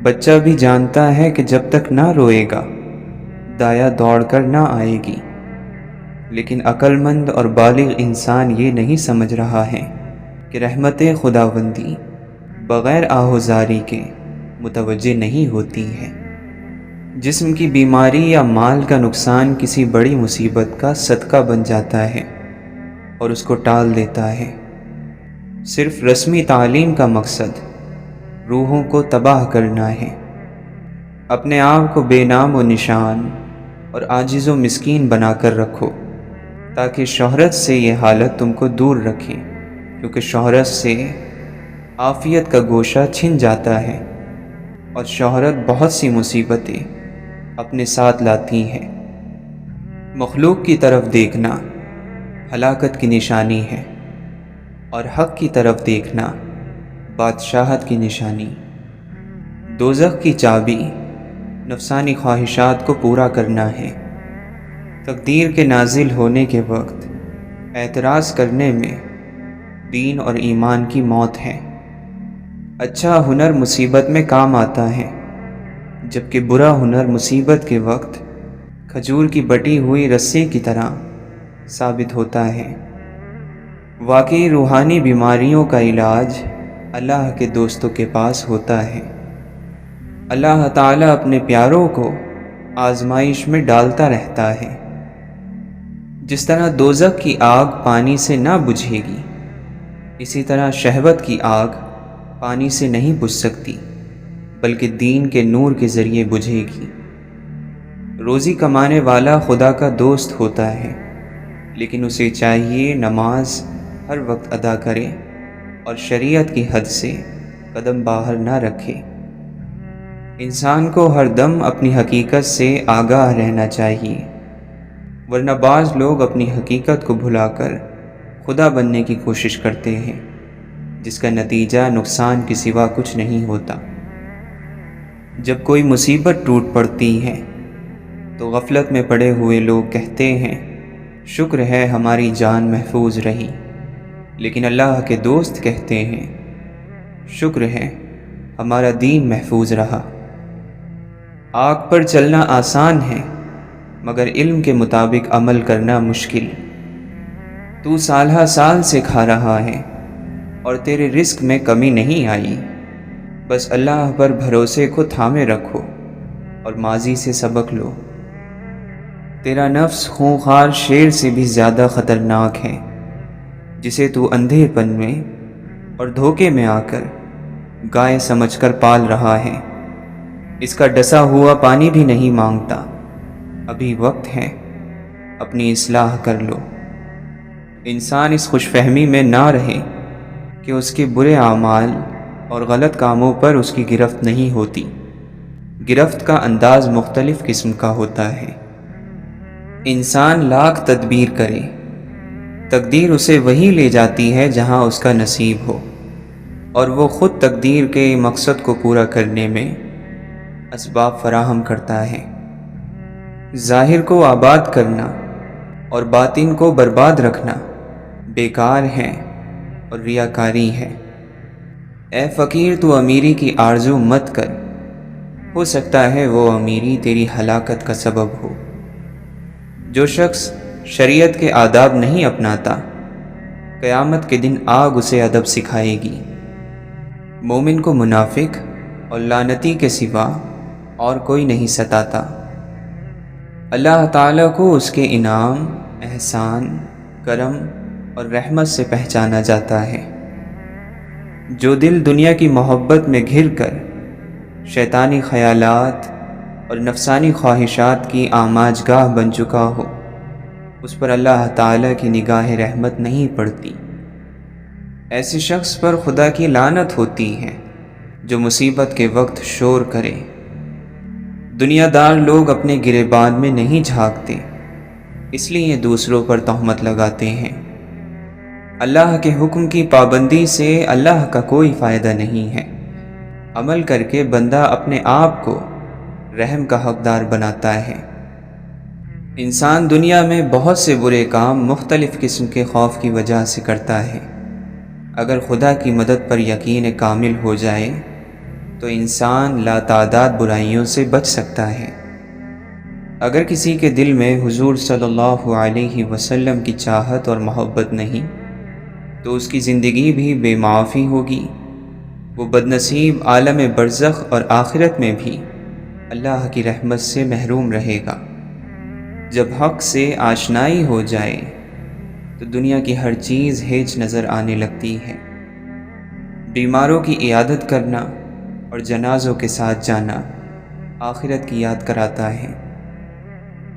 بچہ بھی جانتا ہے کہ جب تک نہ روئے گا دایا دوڑ کر نہ آئے گی، لیکن عقل مند اور بالغ انسان یہ نہیں سمجھ رہا ہے کہ رحمت خداوندی بغیر آہوزاری کے متوجہ نہیں ہوتی ہے۔ جسم کی بیماری یا مال کا نقصان کسی بڑی مصیبت کا صدقہ بن جاتا ہے اور اس کو ٹال دیتا ہے۔ صرف رسمی تعلیم کا مقصد روحوں کو تباہ کرنا ہے۔ اپنے آپ کو بے نام و نشان اور عاجز و مسکین بنا کر رکھو تاکہ شہرت سے یہ حالت تم کو دور رکھے، کیونکہ شہرت سے عافیت کا گوشہ چھن جاتا ہے اور شہرت بہت سی مصیبتیں اپنے ساتھ لاتی ہے۔ مخلوق کی طرف دیکھنا ہلاکت کی نشانی ہے اور حق کی طرف دیکھنا بادشاہت کی نشانی۔ دوزخ کی چابی نفسانی خواہشات کو پورا کرنا ہے۔ تقدیر کے نازل ہونے کے وقت اعتراض کرنے میں دین اور ایمان کی موت ہے۔ اچھا ہنر مصیبت میں کام آتا ہے، جبکہ برا ہنر مصیبت کے وقت کھجور کی بٹی ہوئی رسی کی طرح ثابت ہوتا ہے۔ واقعی روحانی بیماریوں کا علاج اللہ کے دوستوں کے پاس ہوتا ہے۔ اللہ تعالیٰ اپنے پیاروں کو آزمائش میں ڈالتا رہتا ہے۔ جس طرح دوزخ کی آگ پانی سے نہ بجھے گی، اسی طرح شہوت کی آگ پانی سے نہیں بجھ سکتی، بلکہ دین کے نور کے ذریعے بجھے گی۔ روزی کمانے والا خدا کا دوست ہوتا ہے، لیکن اسے چاہیے نماز ہر وقت ادا کرے اور شریعت کی حد سے قدم باہر نہ رکھے۔ انسان کو ہر دم اپنی حقیقت سے آگاہ رہنا چاہیے، ورنہ بعض لوگ اپنی حقیقت کو بھلا کر خدا بننے کی کوشش کرتے ہیں، جس کا نتیجہ نقصان کے سوا کچھ نہیں ہوتا۔ جب کوئی مصیبت ٹوٹ پڑتی ہے تو غفلت میں پڑے ہوئے لوگ کہتے ہیں شکر ہے ہماری جان محفوظ رہی، لیکن اللہ کے دوست کہتے ہیں شکر ہے ہمارا دین محفوظ رہا۔ آگ پر چلنا آسان ہے، مگر علم کے مطابق عمل کرنا مشکل۔ تو سالہ سال سے کھا رہا ہے اور تیرے رزق میں کمی نہیں آئی، بس اللہ پر بھروسے کو تھامے رکھو اور ماضی سے سبق لو۔ تیرا نفس خونخوار شیر سے بھی زیادہ خطرناک ہے، جسے تو اندھے پن میں اور دھوکے میں آ کر گائے سمجھ کر پال رہا ہے۔ اس کا ڈسا ہوا پانی بھی نہیں مانگتا۔ ابھی وقت ہے، اپنی اصلاح کر لو۔ انسان اس خوش فہمی میں نہ رہے کہ اس کے برے اعمال اور غلط کاموں پر اس کی گرفت نہیں ہوتی۔ گرفت کا انداز مختلف قسم کا ہوتا ہے۔ انسان لاکھ تدبیر کرے، تقدیر اسے وہیں لے جاتی ہے جہاں اس کا نصیب ہو، اور وہ خود تقدیر کے مقصد کو پورا کرنے میں اسباب فراہم کرتا ہے۔ ظاہر کو آباد کرنا اور باطن کو برباد رکھنا بیکار ہے اور ریاکاری ہے۔ اے فقیر، تو امیری کی آرزو مت کر، ہو سکتا ہے وہ امیری تیری ہلاکت کا سبب ہو۔ جو شخص شریعت کے آداب نہیں اپناتا، قیامت کے دن آگ اسے ادب سکھائے گی۔ مومن کو منافق اور لعنتی کے سوا اور کوئی نہیں ستاتا۔ اللہ تعالیٰ کو اس کے انعام، احسان، کرم اور رحمت سے پہچانا جاتا ہے۔ جو دل دنیا کی محبت میں گھر کر شیطانی خیالات اور نفسانی خواہشات کی آماج گاہ بن چکا ہو، اس پر اللہ تعالیٰ کی نگاہ رحمت نہیں پڑتی۔ ایسے شخص پر خدا کی لعنت ہوتی ہے جو مصیبت کے وقت شور کرے۔ دنیا دار لوگ اپنے گریبان میں نہیں جھانکتے، اس لیے دوسروں پر تہمت لگاتے ہیں۔ اللہ کے حکم کی پابندی سے اللہ کا کوئی فائدہ نہیں ہے۔ عمل کر کے بندہ اپنے آپ کو رحم کا حقدار بناتا ہے۔ انسان دنیا میں بہت سے برے کام مختلف قسم کے خوف کی وجہ سے کرتا ہے۔ اگر خدا کی مدد پر یقین کامل ہو جائے تو انسان لاتعداد برائیوں سے بچ سکتا ہے۔ اگر کسی کے دل میں حضور صلی اللہ علیہ وسلم کی چاہت اور محبت نہیں تو اس کی زندگی بھی بے معافی ہوگی۔ وہ بدنصیب عالم برزخ اور آخرت میں بھی اللہ کی رحمت سے محروم رہے گا۔ جب حق سے آشنائی ہو جائے تو دنیا کی ہر چیز ہیچ نظر آنے لگتی ہے۔ بیماروں کی عیادت کرنا اور جنازوں کے ساتھ جانا آخرت کی یاد کراتا ہے۔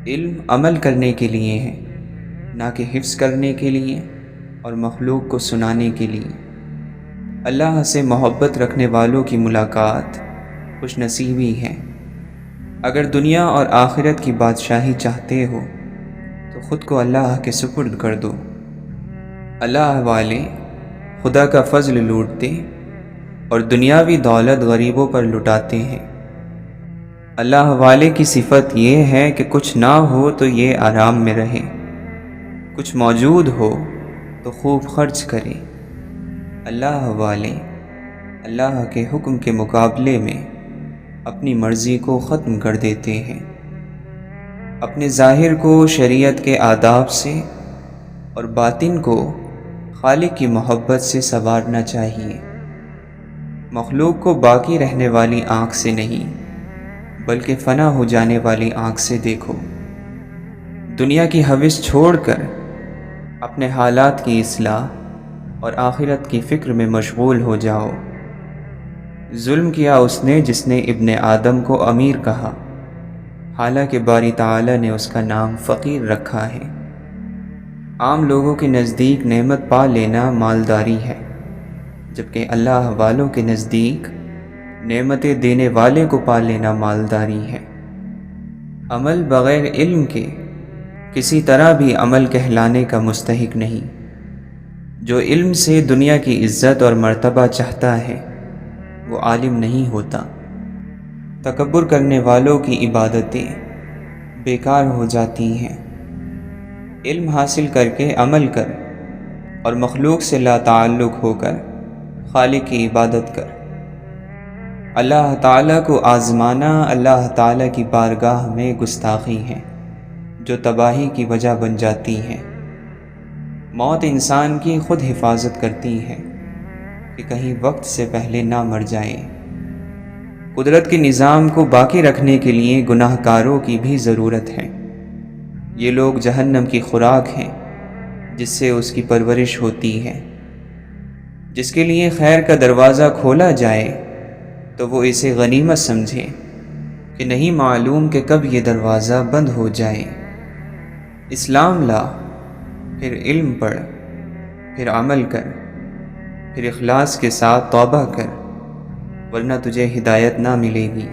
علم عمل کرنے کے لیے ہے، نہ کہ حفظ کرنے کے لیے اور مخلوق کو سنانے کے لیے۔ اللہ سے محبت رکھنے والوں کی ملاقات خوش نصیبی ہے۔ اگر دنیا اور آخرت کی بادشاہی چاہتے ہو تو خود کو اللہ کے سپرد کر دو۔ اللہ والے خدا کا فضل لوٹتے اور دنیاوی دولت غریبوں پر لٹاتے ہیں۔ اللہ والے کی صفت یہ ہے کہ کچھ نہ ہو تو یہ آرام میں رہے، کچھ موجود ہو تو خوب خرچ کرے۔ اللہ والے اللہ کے حکم کے مقابلے میں اپنی مرضی کو ختم کر دیتے ہیں۔ اپنے ظاہر کو شریعت کے آداب سے اور باطن کو خالق کی محبت سے سنوارنا چاہیے۔ مخلوق کو باقی رہنے والی آنکھ سے نہیں بلکہ فنا ہو جانے والی آنکھ سے دیکھو۔ دنیا کی ہوس چھوڑ کر اپنے حالات کی اصلاح اور آخرت کی فکر میں مشغول ہو جاؤ۔ ظلم کیا اس نے جس نے ابن آدم کو امیر کہا، حالانکہ باری تعالی نے اس کا نام فقیر رکھا ہے۔ عام لوگوں کے نزدیک نعمت پا لینا مالداری ہے، جبکہ اللہ والوں کے نزدیک نعمتیں دینے والے کو پا لینا مالداری ہے۔ عمل بغیر علم کے کسی طرح بھی عمل کہلانے کا مستحق نہیں۔ جو علم سے دنیا کی عزت اور مرتبہ چاہتا ہے وہ عالم نہیں ہوتا۔ تکبر کرنے والوں کی عبادتیں بیکار ہو جاتی ہیں۔ علم حاصل کر کے عمل کر اور مخلوق سے لا تعلق ہو کر خالق کی عبادت کر۔ اللہ تعالیٰ کو آزمانا اللہ تعالیٰ کی بارگاہ میں گستاخی ہے جو تباہی کی وجہ بن جاتی ہے۔ موت انسان کی خود حفاظت کرتی ہے کہ کہیں وقت سے پہلے نہ مر جائے۔ قدرت کے نظام کو باقی رکھنے کے لیے گناہ کاروں کی بھی ضرورت ہے۔ یہ لوگ جہنم کی خوراک ہیں جس سے اس کی پرورش ہوتی ہے۔ جس کے لیے خیر کا دروازہ کھولا جائے تو وہ اسے غنیمت سمجھے کہ نہیں معلوم کہ کب یہ دروازہ بند ہو جائے۔ اسلام لا، پھر علم پڑھ، پھر عمل کر، پھر اخلاص کے ساتھ توبہ کر، ورنہ تجھے ہدایت نہ ملے گی۔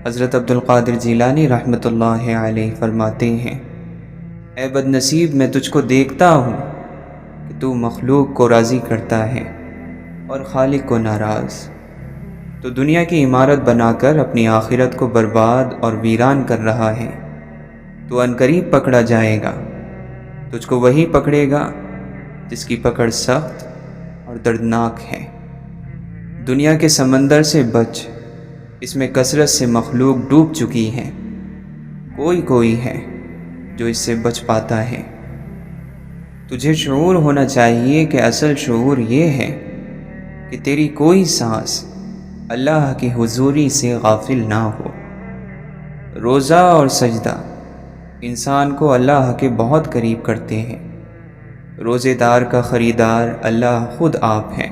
حضرت عبد القادر جیلانی رحمۃ اللہ علیہ فرماتے ہیں، اے بد نصیب، میں تجھ کو دیکھتا ہوں کہ تو مخلوق کو راضی کرتا ہے اور خالق کو ناراض۔ تو دنیا کی عمارت بنا کر اپنی آخرت کو برباد اور ویران کر رہا ہے۔ تو عنقریب پکڑا جائے گا۔ تجھ کو وہی پکڑے گا جس کی پکڑ سخت اور دردناک ہے۔ دنیا کے سمندر سے بچ، اس میں کثرت سے مخلوق ڈوب چکی ہے، کوئی ہے جو اس سے بچ پاتا ہے۔ تجھے شعور ہونا چاہیے کہ اصل شعور یہ ہے کہ تیری کوئی سانس اللہ کی حضوری سے غافل نہ ہو۔ روزہ اور سجدہ انسان کو اللہ کے بہت قریب کرتے ہیں۔ روزے دار کا خریدار اللہ خود آپ ہے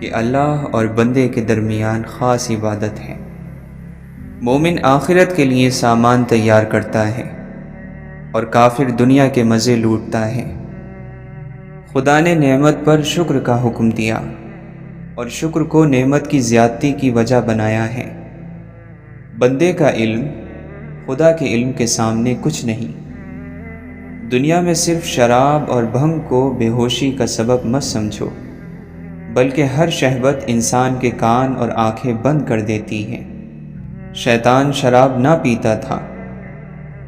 کہ اللہ اور بندے کے درمیان خاص عبادت ہے۔ مومن آخرت کے لیے سامان تیار کرتا ہے اور کافر دنیا کے مزے لوٹتا ہے۔ خدا نے نعمت پر شکر کا حکم دیا اور شکر کو نعمت کی زیادتی کی وجہ بنایا ہے۔ بندے کا علم خدا کے علم کے سامنے کچھ نہیں۔ دنیا میں صرف شراب اور بھنگ کو بے ہوشی کا سبب مت سمجھو، بلکہ ہر شہوت انسان کے کان اور آنکھیں بند کر دیتی ہے۔ شیطان شراب نہ پیتا تھا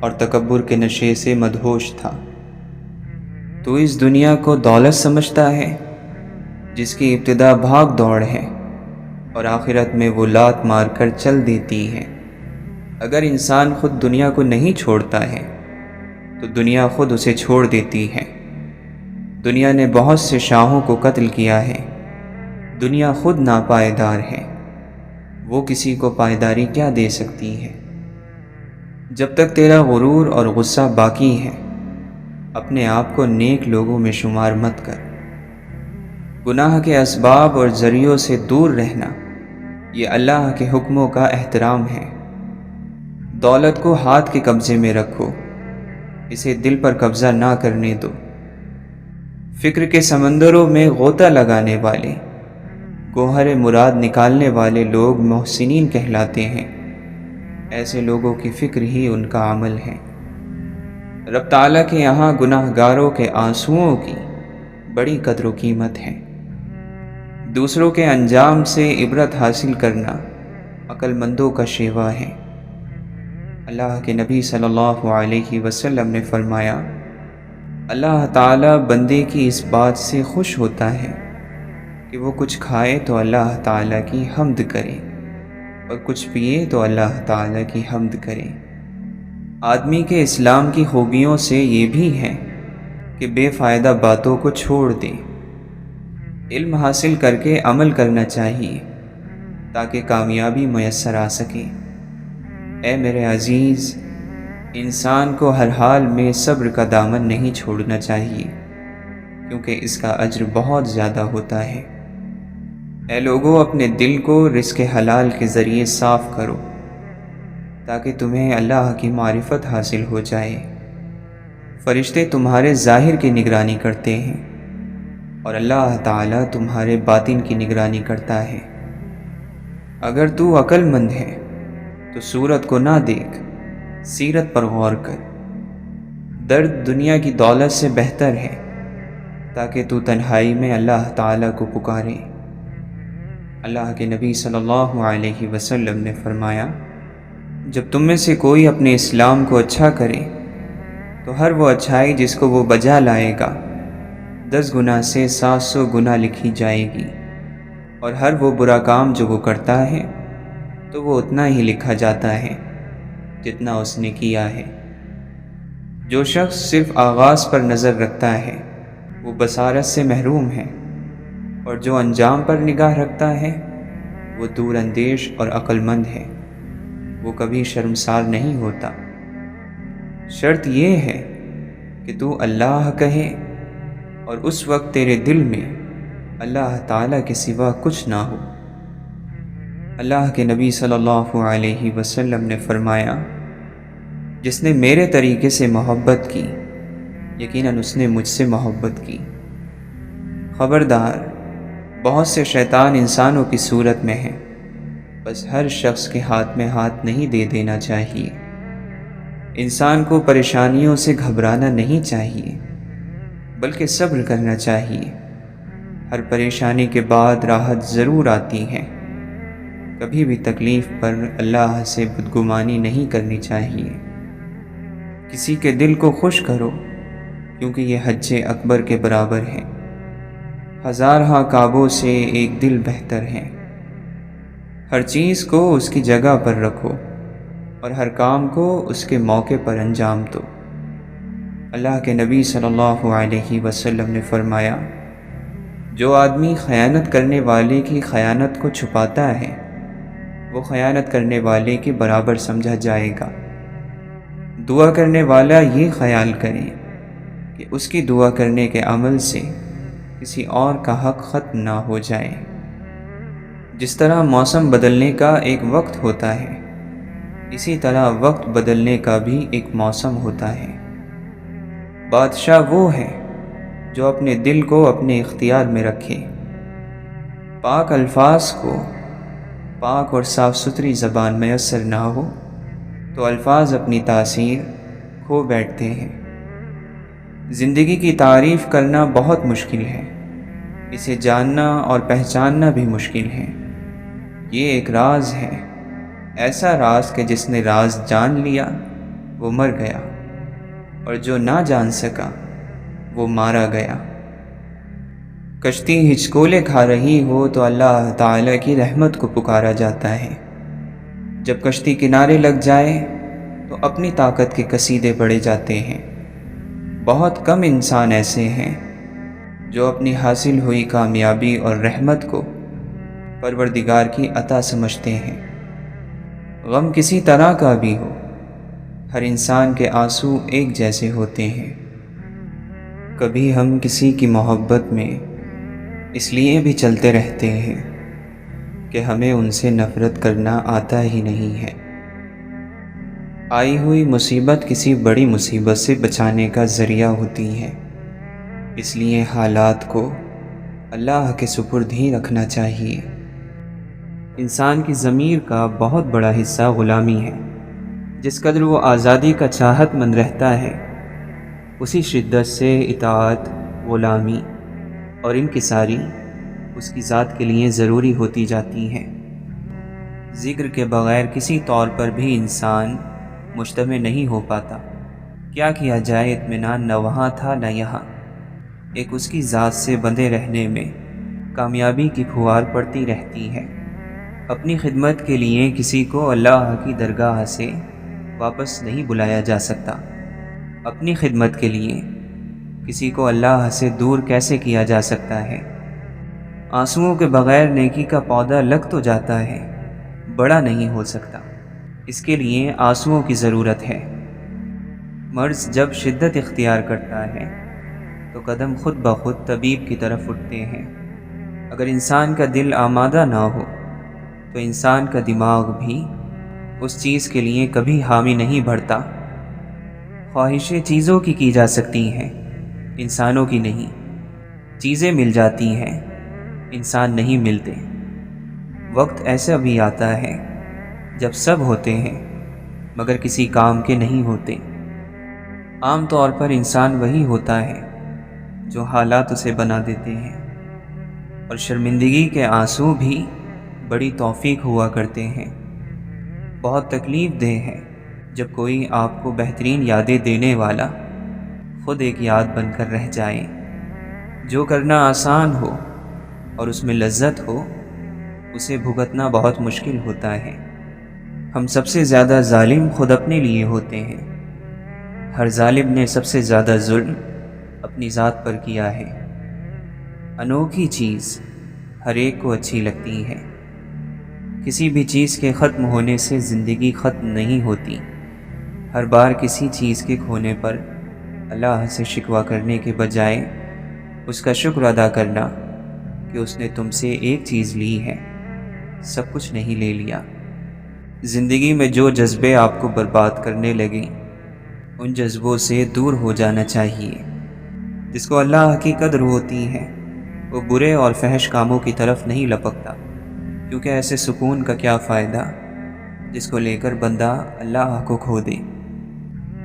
اور تکبر کے نشے سے مدہوش تھا۔ تو اس دنیا کو دولت سمجھتا ہے جس کی ابتدا بھاگ دوڑ ہے، اور آخرت میں وہ لات مار کر چل دیتی ہے۔ اگر انسان خود دنیا کو نہیں چھوڑتا ہے تو دنیا خود اسے چھوڑ دیتی ہے۔ دنیا نے بہت سے شاہوں کو قتل کیا ہے۔ دنیا خود ناپائیدار ہے، وہ کسی کو پائیداری کیا دے سکتی ہے؟ جب تک تیرا غرور اور غصہ باقی ہے، اپنے آپ کو نیک لوگوں میں شمار مت کر۔ گناہ کے اسباب اور ذریعوں سے دور رہنا یہ اللہ کے حکموں کا احترام ہے۔ دولت کو ہاتھ کے قبضے میں رکھو، اسے دل پر قبضہ نہ کرنے دو۔ فکر کے سمندروں میں غوطہ لگانے والے، گوہر مراد نکالنے والے لوگ محسنین کہلاتے ہیں۔ ایسے لوگوں کی فکر ہی ان کا عمل ہے۔ رب تعالیٰ کے یہاں گناہ گاروں کے آنسوؤں کی بڑی قدر و قیمت ہے۔ دوسروں کے انجام سے عبرت حاصل کرنا عقل مندوں کا شیوا ہے۔ اللہ کے نبی صلی اللہ علیہ وسلم نے فرمایا، اللہ تعالیٰ بندے کی اس بات سے خوش ہوتا ہے کہ وہ کچھ کھائے تو اللہ تعالیٰ کی حمد کرے اور کچھ پیے تو اللہ تعالیٰ کی حمد کرے۔ آدمی کے اسلام کی خوبیوں سے یہ بھی ہے کہ بے فائدہ باتوں کو چھوڑ دے۔ علم حاصل کر کے عمل کرنا چاہیے تاکہ کامیابی میسر آ سکے۔ اے میرے عزیز، انسان کو ہر حال میں صبر کا دامن نہیں چھوڑنا چاہیے، کیونکہ اس کا اجر بہت زیادہ ہوتا ہے۔ اے لوگوں، اپنے دل کو رزق حلال کے ذریعے صاف کرو تاکہ تمہیں اللہ کی معرفت حاصل ہو جائے۔ فرشتے تمہارے ظاہر کی نگرانی کرتے ہیں اور اللہ تعالیٰ تمہارے باطن کی نگرانی کرتا ہے۔ اگر تو عقل مند ہے تو صورت کو نہ دیکھ، سیرت پر غور کر۔ درد دنیا کی دولت سے بہتر ہے تاکہ تو تنہائی میں اللہ تعالیٰ کو پکارے۔ اللہ کے نبی صلی اللہ علیہ وسلم نے فرمایا، جب تم میں سے کوئی اپنے اسلام کو اچھا کرے تو ہر وہ اچھائی جس کو وہ بجا لائے گا 10 گنا سے 700 گنا لکھی جائے گی، اور ہر وہ برا کام جو وہ کرتا ہے تو وہ اتنا ہی لکھا جاتا ہے جتنا اس نے کیا ہے۔ جو شخص صرف آغاز پر نظر رکھتا ہے وہ بصارت سے محروم ہے، اور جو انجام پر نگاہ رکھتا ہے وہ دور اندیش اور عقل مند ہے، وہ کبھی شرمسار نہیں ہوتا۔ شرط یہ ہے کہ تو اللہ کہے اور اس وقت تیرے دل میں اللہ تعالیٰ کے سوا کچھ نہ ہو۔ اللہ کے نبی صلی اللہ علیہ وسلم نے فرمایا، جس نے میرے طریقے سے محبت کی یقیناً اس نے مجھ سے محبت کی۔ خبردار، بہت سے شیطان انسانوں کی صورت میں ہیں، بس ہر شخص کے ہاتھ میں ہاتھ نہیں دے دینا چاہیے۔ انسان کو پریشانیوں سے گھبرانا نہیں چاہیے بلکہ صبر کرنا چاہیے۔ ہر پریشانی کے بعد راحت ضرور آتی ہے۔ کبھی بھی تکلیف پر اللہ سے بدگمانی نہیں کرنی چاہیے۔ کسی کے دل کو خوش کرو کیونکہ یہ حج اکبر کے برابر ہے۔ 1000 کعبوں سے ایک دل بہتر ہے۔ ہر چیز کو اس کی جگہ پر رکھو اور ہر کام کو اس کے موقع پر انجام دو۔ اللہ کے نبی صلی اللہ علیہ وسلم نے فرمایا، جو آدمی خیانت کرنے والے کی خیانت کو چھپاتا ہے وہ خیانت کرنے والے کے برابر سمجھا جائے گا۔ دعا کرنے والا یہ خیال کرے کہ اس کی دعا کرنے کے عمل سے کسی اور کا حق ختم نہ ہو جائے۔ جس طرح موسم بدلنے کا ایک وقت ہوتا ہے، اسی طرح وقت بدلنے کا بھی ایک موسم ہوتا ہے۔ بادشاہ وہ ہے جو اپنے دل کو اپنے اختیار میں رکھے۔ پاک الفاظ کو پاک اور صاف ستھری زبان میسر نہ ہو تو الفاظ اپنی تاثیر کھو بیٹھتے ہیں۔ زندگی کی تعریف کرنا بہت مشکل ہے، اسے جاننا اور پہچاننا بھی مشکل ہے۔ یہ ایک راز ہے، ایسا راز کہ جس نے راز جان لیا وہ مر گیا، اور جو نہ جان سکا وہ مارا گیا۔ کشتی ہچکولے کھا رہی ہو تو اللہ تعالیٰ کی رحمت کو پکارا جاتا ہے۔ جب کشتی کنارے لگ جائے تو اپنی طاقت کے قصیدے پڑھے جاتے ہیں۔ بہت کم انسان ایسے ہیں جو اپنی حاصل ہوئی کامیابی اور رحمت کو پروردگار کی عطا سمجھتے ہیں۔ غم کسی طرح کا بھی ہو، ہر انسان کے آنسو ایک جیسے ہوتے ہیں۔ کبھی ہم کسی کی محبت میں اس لیے بھی چلتے رہتے ہیں کہ ہمیں ان سے نفرت کرنا آتا ہی نہیں ہے۔ آئی ہوئی مصیبت کسی بڑی مصیبت سے بچانے کا ذریعہ ہوتی ہے، اس لیے حالات کو اللہ کے سپرد ہی رکھنا چاہیے۔ انسان کی ضمیر کا بہت بڑا حصہ غلامی ہے۔ جس قدر وہ آزادی کا چاہت مند رہتا ہے، اسی شدت سے اطاعت، غلامی اور انکساری اس کی ذات کے لیے ضروری ہوتی جاتی ہیں۔ ذکر کے بغیر کسی طور پر بھی انسان مجتمع نہیں ہو پاتا۔ کیا کیا جائے، اطمینان نہ وہاں تھا نہ یہاں۔ ایک اس کی ذات سے بندھے رہنے میں کامیابی کی پھوار پڑتی رہتی ہے۔ اپنی خدمت کے لیے کسی کو اللہ کی درگاہ سے واپس نہیں بلایا جا سکتا۔ اپنی خدمت کے لیے کسی کو اللہ سے دور کیسے کیا جا سکتا ہے؟ آنسوؤں کے بغیر نیکی کا پودا لگ تو جاتا ہے، بڑا نہیں ہو سکتا۔ اس کے لیے آنسوؤں کی ضرورت ہے۔ مرض جب شدت اختیار کرتا ہے تو قدم خود بخود طبیب کی طرف اٹھتے ہیں۔ اگر انسان کا دل آمادہ نہ ہو تو انسان کا دماغ بھی اس چیز کے لیے کبھی حامی نہیں بڑھتا۔ خواہشیں چیزوں کی جا سکتی ہیں، انسانوں کی نہیں۔ چیزیں مل جاتی ہیں، انسان نہیں ملتے۔ وقت ایسا بھی آتا ہے جب سب ہوتے ہیں مگر کسی کام کے نہیں ہوتے۔ عام طور پر انسان وہی ہوتا ہے جو حالات اسے بنا دیتے ہیں، اور شرمندگی کے آنسو بھی بڑی توفیق ہوا کرتے ہیں۔ بہت تکلیف دہ ہے جب کوئی آپ کو بہترین یادیں دینے والا خود ایک یاد بن کر رہ جائے۔ جو کرنا آسان ہو اور اس میں لذت ہو، اسے بھگتنا بہت مشکل ہوتا ہے۔ ہم سب سے زیادہ ظالم خود اپنے لیے ہوتے ہیں۔ ہر ظالم نے سب سے زیادہ ظلم اپنی ذات پر کیا ہے۔ انوکھی چیز ہر ایک کو اچھی لگتی ہے۔ کسی بھی چیز کے ختم ہونے سے زندگی ختم نہیں ہوتی۔ ہر بار کسی چیز کے کھونے پر اللہ سے شکوہ کرنے کے بجائے اس کا شکر ادا کرنا کہ اس نے تم سے ایک چیز لی ہے، سب کچھ نہیں لے لیا۔ زندگی میں جو جذبے آپ کو برباد کرنے لگیں، ان جذبوں سے دور ہو جانا چاہیے۔ جس کو اللہ کی قدر ہوتی ہے وہ برے اور فحش کاموں کی طرف نہیں لپکتا، کیونکہ ایسے سکون کا کیا فائدہ جس کو لے کر بندہ اللہ کو کھو دے۔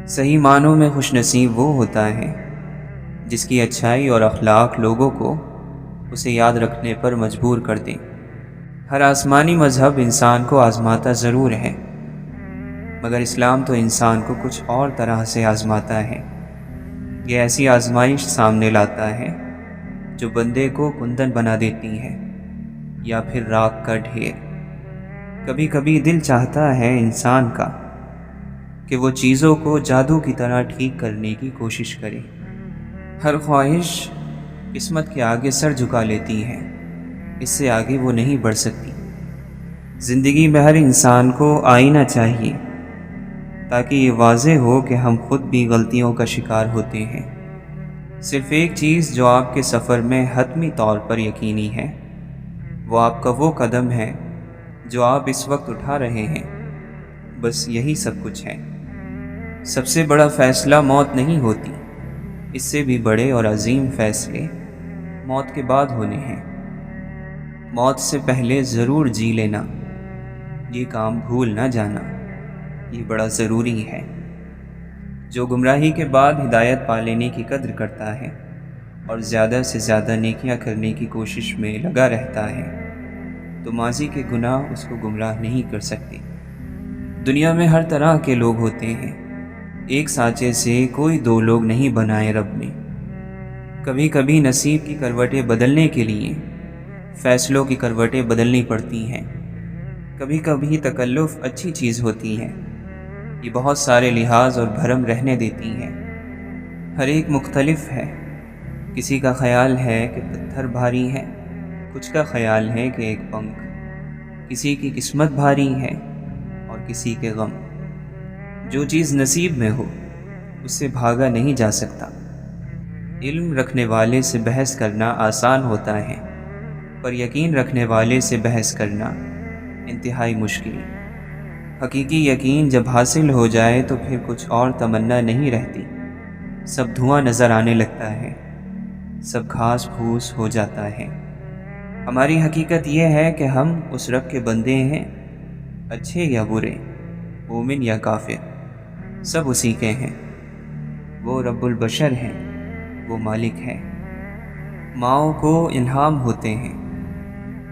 صحیح معنوں میں خوش نصیب وہ ہوتا ہے جس کی اچھائی اور اخلاق لوگوں کو اسے یاد رکھنے پر مجبور کر دیں۔ ہر آسمانی مذہب انسان کو آزماتا ضرور ہے، مگر اسلام تو انسان کو کچھ اور طرح سے آزماتا ہے۔ یہ ایسی آزمائش سامنے لاتا ہے جو بندے کو کندن بنا دیتی ہے یا پھر راکھ کا ڈھیر۔ کبھی کبھی دل چاہتا ہے انسان کا کہ وہ چیزوں کو جادو کی طرح ٹھیک کرنے کی کوشش کرے۔ ہر خواہش قسمت کے آگے سر جھکا لیتی ہے، اس سے آگے وہ نہیں بڑھ سکتی۔ زندگی میں ہر انسان کو آئینہ چاہیے تاکہ یہ واضح ہو کہ ہم خود بھی غلطیوں کا شکار ہوتے ہیں۔ صرف ایک چیز جو آپ کے سفر میں حتمی طور پر یقینی ہے، وہ آپ کا وہ قدم ہے جو آپ اس وقت اٹھا رہے ہیں۔ بس یہی سب کچھ ہے۔ سب سے بڑا فیصلہ موت نہیں ہوتی، اس سے بھی بڑے اور عظیم فیصلے موت کے بعد ہونے ہیں۔ موت سے پہلے ضرور جی لینا، یہ کام بھول نہ جانا، یہ بڑا ضروری ہے۔ جو گمراہی کے بعد ہدایت پا لینے کی قدر کرتا ہے اور زیادہ سے زیادہ نیکیاں کرنے کی کوشش میں لگا رہتا ہے، تو ماضی کے گناہ اس کو گمراہ نہیں کر سکتے۔ دنیا میں ہر طرح کے لوگ ہوتے ہیں، ایک سانچے سے کوئی دو لوگ نہیں بنائے رب نے۔ کبھی کبھی نصیب کی کروٹیں بدلنے کے لیے فیصلوں کی کروٹیں بدلنی پڑتی ہیں۔ کبھی کبھی تکلف اچھی چیز ہوتی ہے، یہ بہت سارے لحاظ اور بھرم رہنے دیتی ہے۔ ہر ایک مختلف ہے، کسی کا خیال ہے کہ پتھر بھاری ہے، کچھ کا خیال ہے کہ ایک پنکھ، کسی کی قسمت بھاری ہے اور کسی کے غم۔ جو چیز نصیب میں ہو اس سے بھاگا نہیں جا سکتا۔ علم رکھنے والے سے بحث کرنا آسان ہوتا ہے، پر یقین رکھنے والے سے بحث کرنا انتہائی مشکل۔ حقیقی یقین جب حاصل ہو جائے تو پھر کچھ اور تمنا نہیں رہتی، سب دھواں نظر آنے لگتا ہے، سب گھاس پھوس ہو جاتا ہے۔ ہماری حقیقت یہ ہے کہ ہم اس رب کے بندے ہیں، اچھے یا برے، مومن یا کافر، سب اسی کے ہیں۔ وہ رب البشر ہیں، وہ مالک ہے۔ ماؤں کو الہام ہوتے ہیں،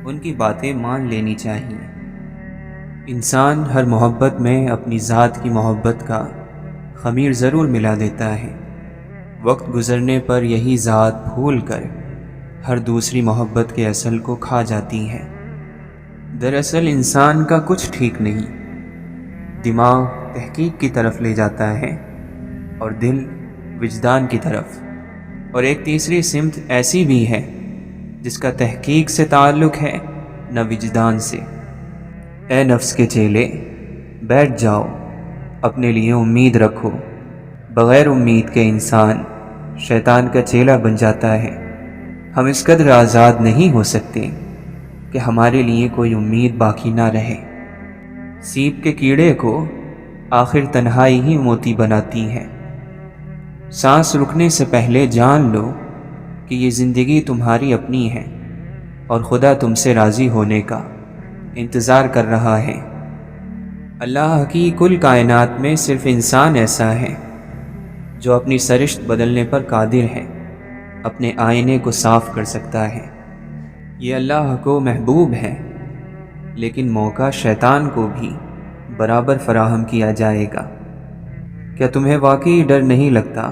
ان کی باتیں مان لینی چاہیے۔ انسان ہر محبت میں اپنی ذات کی محبت کا خمیر ضرور ملا دیتا ہے، وقت گزرنے پر یہی ذات بھول کر ہر دوسری محبت کے اصل کو کھا جاتی ہے۔ دراصل انسان کا کچھ ٹھیک نہیں، دماغ تحقیق کی طرف لے جاتا ہے اور دل وجدان کی طرف، اور ایک تیسری سمت ایسی بھی ہے جس کا تحقیق سے تعلق ہے نہ وجدان سے۔ اے نفس کے چیلے، بیٹھ جاؤ، اپنے لیے امید رکھو۔ بغیر امید کے انسان شیطان کا چیلا بن جاتا ہے۔ ہم اس قدر آزاد نہیں ہو سکتے کہ ہمارے لیے کوئی امید باقی نہ رہے۔ سیب کے کیڑے کو آخر تنہائی ہی موتی بناتی ہے۔ سانس رکنے سے پہلے جان لو کہ یہ زندگی تمہاری اپنی ہے اور خدا تم سے راضی ہونے کا انتظار کر رہا ہے۔ اللہ کی کل کائنات میں صرف انسان ایسا ہے جو اپنی سرشت بدلنے پر قادر ہے، اپنے آئینے کو صاف کر سکتا ہے۔ یہ اللہ کو محبوب ہے، لیکن موقع شیطان کو بھی برابر فراہم کیا جائے گا۔ کیا تمہیں واقعی ڈر نہیں لگتا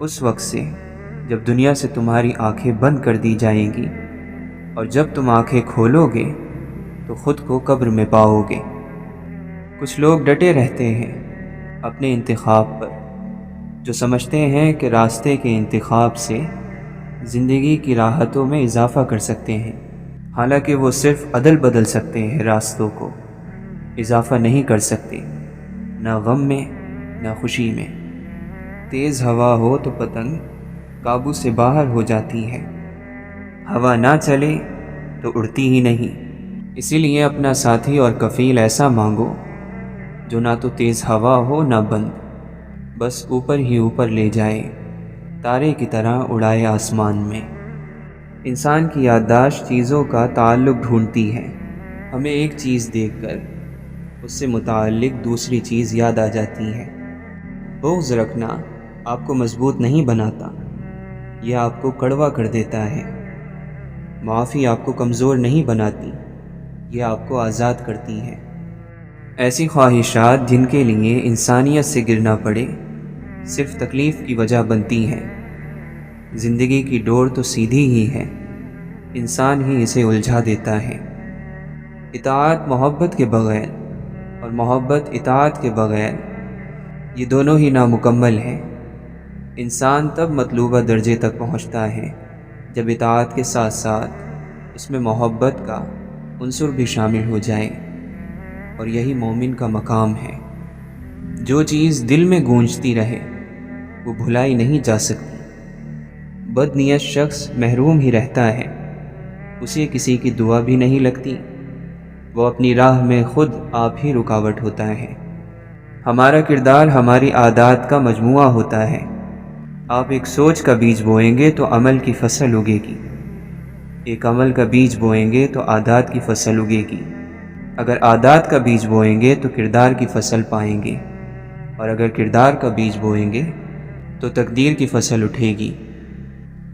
اس وقت سے جب دنیا سے تمہاری آنکھیں بند کر دی جائیں گی، اور جب تم آنکھیں کھولو گے تو خود کو قبر میں پاؤ گے؟ کچھ لوگ ڈٹے رہتے ہیں اپنے انتخاب پر، جو سمجھتے ہیں کہ راستے کے انتخاب سے زندگی کی راحتوں میں اضافہ کر سکتے ہیں، حالانکہ وہ صرف عدل بدل سکتے ہیں، راستوں کو اضافہ نہیں کر سکتے، نہ غم میں نہ خوشی میں۔ تیز ہوا ہو تو پتنگ قابو سے باہر ہو جاتی ہے، ہوا نہ چلے تو اڑتی ہی نہیں۔ اسی لیے اپنا ساتھی اور کفیل ایسا مانگو جو نہ تو تیز ہوا ہو نہ بند، بس اوپر ہی اوپر لے جائے، تارے کی طرح اڑائے آسمان میں۔ انسان کی یادداشت چیزوں کا تعلق ڈھونڈتی ہے، ہمیں ایک چیز دیکھ کر اس سے متعلق دوسری چیز یاد آ جاتی ہے۔ بغض رکھنا آپ کو مضبوط نہیں بناتا، یہ آپ کو کڑوا کر دیتا ہے۔ معافی آپ کو کمزور نہیں بناتی، یہ آپ کو آزاد کرتی ہے۔ ایسی خواہشات جن کے لیے انسانیت سے گرنا پڑے صرف تکلیف کی وجہ بنتی ہیں۔ زندگی کی ڈور تو سیدھی ہی ہے، انسان ہی اسے الجھا دیتا ہے۔ اطاعت محبت کے بغیر اور محبت اطاعت کے بغیر، یہ دونوں ہی نامکمل ہیں۔ انسان تب مطلوبہ درجے تک پہنچتا ہے جب اطاعت کے ساتھ ساتھ اس میں محبت کا عنصر بھی شامل ہو جائے، اور یہی مومن کا مقام ہے۔ جو چیز دل میں گونجتی رہے وہ بھلائی نہیں جا سکتی۔ بد نیت شخص محروم ہی رہتا ہے، اسے کسی کی دعا بھی نہیں لگتی، وہ اپنی راہ میں خود آپ ہی رکاوٹ ہوتا ہے۔ ہمارا کردار ہماری عادات کا مجموعہ ہوتا ہے۔ آپ ایک سوچ کا بیج بوئیں گے تو عمل کی فصل اگے گی، ایک عمل کا بیج بوئیں گے تو عادات کی فصل اگے گی۔ اگر عادات کا بیج بوئیں گے تو کردار کی فصل پائیں گے، اور اگر کردار کا بیج بوئیں گے تو تقدیر کی فصل اٹھے گی۔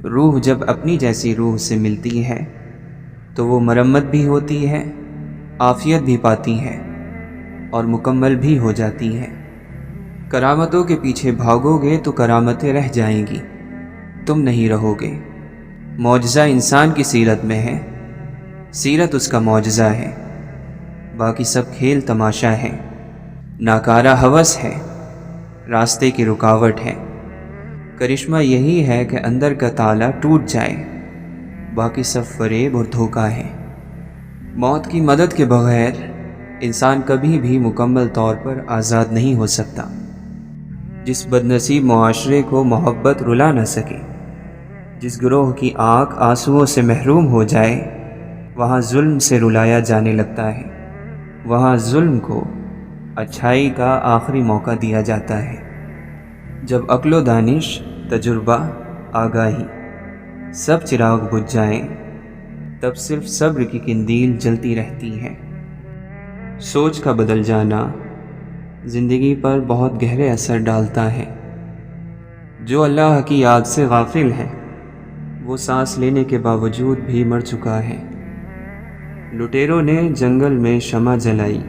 روح جب اپنی جیسی روح سے ملتی ہے تو وہ مرمت بھی ہوتی ہے، عافیت بھی پاتی ہے اور مکمل بھی ہو جاتی ہے۔ کرامتوں کے پیچھے بھاگو گے تو کرامتیں رہ جائیں گی، تم نہیں رہو گے۔ معجزہ انسان کی سیرت میں ہے، سیرت اس کا معجزہ ہے، باقی سب کھیل تماشا ہے، ناکارہ ہوس ہے، راستے کی رکاوٹ ہے۔ کرشمہ یہی ہے کہ اندر کا تالا ٹوٹ جائے، باقی سب فریب اور دھوکہ ہے۔ موت کی مدد کے بغیر انسان کبھی بھی مکمل طور پر آزاد نہیں ہو سکتا۔ جس بدنصیب معاشرے کو محبت رلا نہ سکے، جس گروہ کی آنکھ آنسوؤں سے محروم ہو جائے، وہاں ظلم سے رلایا جانے لگتا ہے، وہاں ظلم کو اچھائی کا آخری موقع دیا جاتا ہے۔ جب عقل و دانش، تجربہ، آگاہی سب چراغ بجھ جائیں، تب صرف صبر کی قندیل جلتی رہتی ہے۔ سوچ کا بدل جانا زندگی پر بہت گہرے اثر ڈالتا ہے۔ جو اللہ کی یاد سے غافل ہے، وہ سانس لینے کے باوجود بھی مر چکا ہے۔ لٹیروں نے جنگل میں شمع جلائی،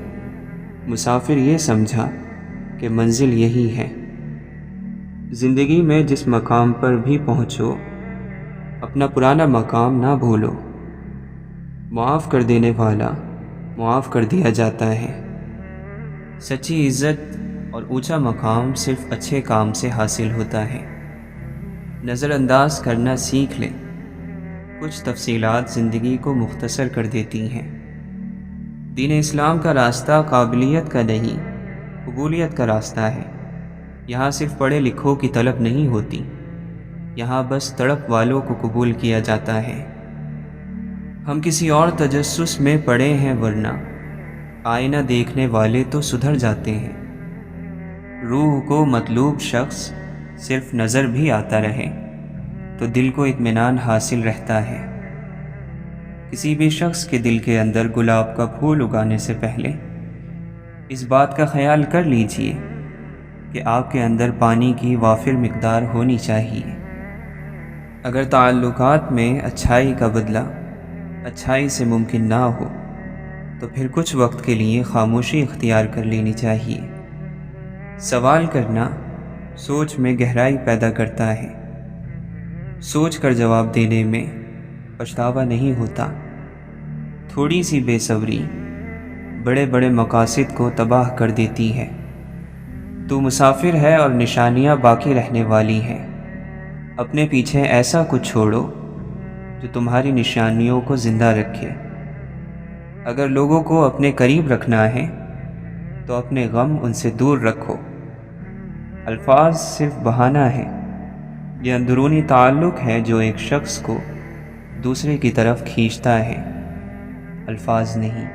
مسافر یہ سمجھا کہ منزل یہی ہے۔ زندگی میں جس مقام پر بھی پہنچو، اپنا پرانا مقام نہ بھولو۔ معاف کر دینے والا معاف کر دیا جاتا ہے۔ سچی عزت اور اونچا مقام صرف اچھے کام سے حاصل ہوتا ہے۔ نظر انداز کرنا سیکھ لیں، کچھ تفصیلات زندگی کو مختصر کر دیتی ہیں۔ دین اسلام کا راستہ قابلیت کا نہیں، قبولیت کا راستہ ہے۔ یہاں صرف پڑھے لکھوں کی طلب نہیں ہوتی، یہاں بس تڑپ والوں کو قبول کیا جاتا ہے۔ ہم کسی اور تجسس میں پڑے ہیں، ورنہ آئینہ دیکھنے والے تو سدھر جاتے ہیں۔ روح کو مطلوب شخص صرف نظر بھی آتا رہے تو دل کو اطمینان حاصل رہتا ہے۔ کسی بھی شخص کے دل کے اندر گلاب کا پھول اگانے سے پہلے اس بات کا خیال کر لیجئے کہ آپ کے اندر پانی کی وافر مقدار ہونی چاہیے۔ اگر تعلقات میں اچھائی کا بدلہ اچھائی سے ممکن نہ ہو تو پھر کچھ وقت کے لیے خاموشی اختیار کر لینی چاہیے۔ سوال کرنا سوچ میں گہرائی پیدا کرتا ہے۔ سوچ کر جواب دینے میں پچھتاوا نہیں ہوتا۔ تھوڑی سی بے صبری بڑے بڑے مقاصد کو تباہ کر دیتی ہے۔ تو مسافر ہے اور نشانیاں باقی رہنے والی ہیں۔ اپنے پیچھے ایسا کچھ چھوڑو جو تمہاری نشانیوں کو زندہ رکھے۔ اگر لوگوں کو اپنے قریب رکھنا ہے تو اپنے غم ان سے دور رکھو۔ الفاظ صرف بہانہ ہے، یہ اندرونی تعلق ہے جو ایک شخص کو دوسرے کی طرف کھینچتا ہے، الفاظ نہیں۔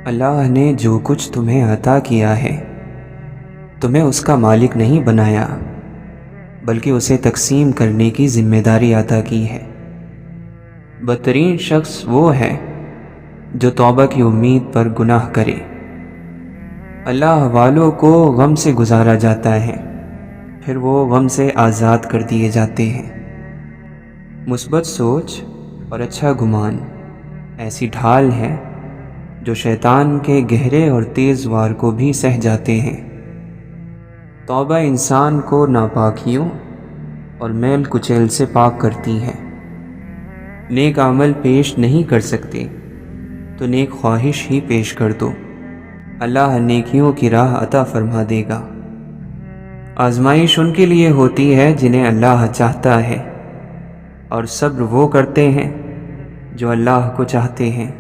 اللہ نے جو کچھ تمہیں عطا کیا ہے، تمہیں اس کا مالک نہیں بنایا، بلکہ اسے تقسیم کرنے کی ذمہ داری عطا کی ہے۔ بدترین شخص وہ ہے جو توبہ کی امید پر گناہ کرے۔ اللہ والوں کو غم سے گزارا جاتا ہے، پھر وہ غم سے آزاد کر دیے جاتے ہیں۔ مثبت سوچ اور اچھا گمان ایسی ڈھال ہے جو شیطان کے گہرے اور تیز وار کو بھی سہ جاتے ہیں۔ توبہ انسان کو ناپاکیوں اور میل کچیل سے پاک کرتی ہے۔ نیک عمل پیش نہیں کر سکتے تو نیک خواہش ہی پیش کر دو، اللہ نیکیوں کی راہ عطا فرما دے گا۔ آزمائش ان کے لیے ہوتی ہے جنہیں اللہ چاہتا ہے، اور صبر وہ کرتے ہیں جو اللہ کو چاہتے ہیں۔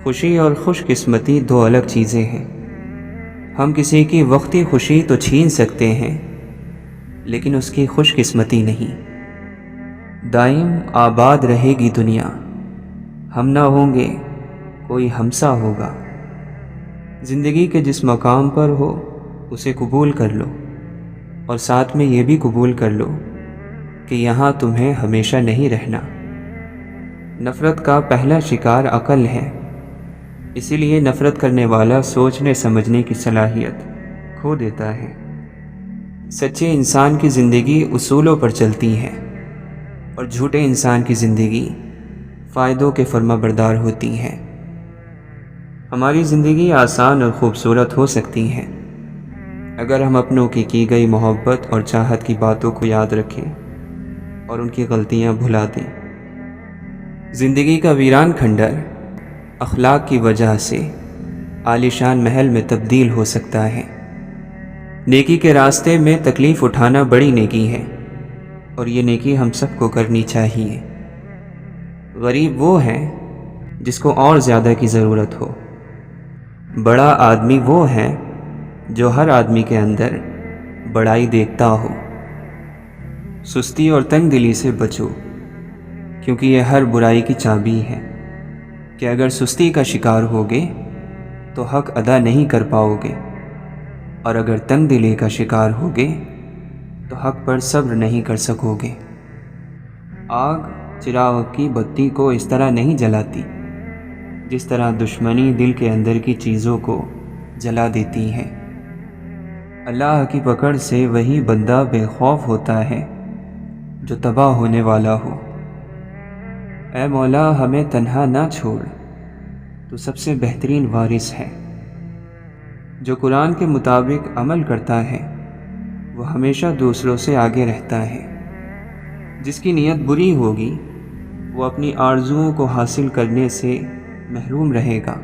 خوشی اور خوش قسمتی دو الگ چیزیں ہیں۔ ہم کسی کی وقتی خوشی تو چھین سکتے ہیں، لیکن اس کی خوش قسمتی نہیں۔ دائم آباد رہے گی دنیا، ہم نہ ہوں گے کوئی ہمسا ہوگا۔ زندگی کے جس مقام پر ہو اسے قبول کر لو، اور ساتھ میں یہ بھی قبول کر لو کہ یہاں تمہیں ہمیشہ نہیں رہنا۔ نفرت کا پہلا شکار عقل ہے، اسی لیے نفرت کرنے والا سوچنے سمجھنے کی صلاحیت کھو دیتا ہے۔ سچے انسان کی زندگی اصولوں پر چلتی ہے، اور جھوٹے انسان کی زندگی فائدوں کے فرما بردار ہوتی ہے۔ ہماری زندگی آسان اور خوبصورت ہو سکتی ہے اگر ہم اپنوں کی گئی محبت اور چاہت کی باتوں کو یاد رکھیں اور ان کی غلطیاں بھلا دیں۔ زندگی کا ویران کھنڈر اخلاق کی وجہ سے عالیشان محل میں تبدیل ہو سکتا ہے۔ نیکی کے راستے میں تکلیف اٹھانا بڑی نیکی ہے، اور یہ نیکی ہم سب کو کرنی چاہیے۔ غریب وہ ہے جس کو اور زیادہ کی ضرورت ہو۔ بڑا آدمی وہ ہے جو ہر آدمی کے اندر بڑائی دیکھتا ہو۔ سستی اور تنگ دلی سے بچو، کیونکہ یہ ہر برائی کی چابی ہے کہ اگر سستی کا شکار ہوگے تو حق ادا نہیں کر پاؤ گے، اور اگر تنگ دلی کا شکار ہوگے تو حق پر صبر نہیں کر سکو گے۔ آگ چراغ کی بتی کو اس طرح نہیں جلاتی جس طرح دشمنی دل کے اندر کی چیزوں کو جلا دیتی ہے۔ اللہ کی پکڑ سے وہی بندہ بے خوف ہوتا ہے جو تباہ ہونے والا ہو۔ اے مولا، ہمیں تنہا نہ چھوڑ، تو سب سے بہترین وارث ہے۔ جو قرآن کے مطابق عمل کرتا ہے وہ ہمیشہ دوسروں سے آگے رہتا ہے۔ جس کی نیت بری ہوگی وہ اپنی آرزوؤں کو حاصل کرنے سے محروم رہے گا۔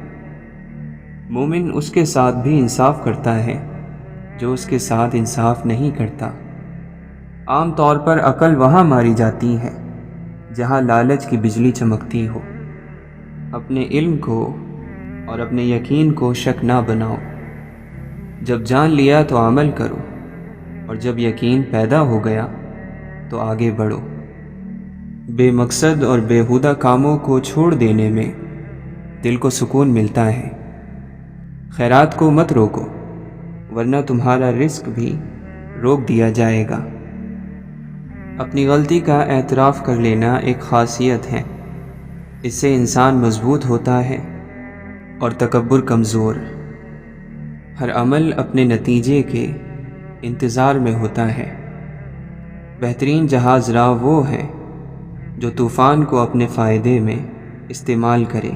مومن اس کے ساتھ بھی انصاف کرتا ہے جو اس کے ساتھ انصاف نہیں کرتا۔ عام طور پر عقل وہاں ماری جاتی ہے جہاں لالچ کی بجلی چمکتی ہو۔ اپنے علم کو اور اپنے یقین کو شک نہ بناؤ۔ جب جان لیا تو عمل کرو، اور جب یقین پیدا ہو گیا تو آگے بڑھو۔ بے مقصد اور بیہودہ کاموں کو چھوڑ دینے میں دل کو سکون ملتا ہے۔ خیرات کو مت روکو، ورنہ تمہارا رزق بھی روک دیا جائے گا۔ اپنی غلطی کا اعتراف کر لینا ایک خاصیت ہے، اس سے انسان مضبوط ہوتا ہے اور تکبر کمزور۔ ہر عمل اپنے نتیجے کے انتظار میں ہوتا ہے۔ بہترین جہاز راہ وہ ہے جو طوفان کو اپنے فائدے میں استعمال کرے۔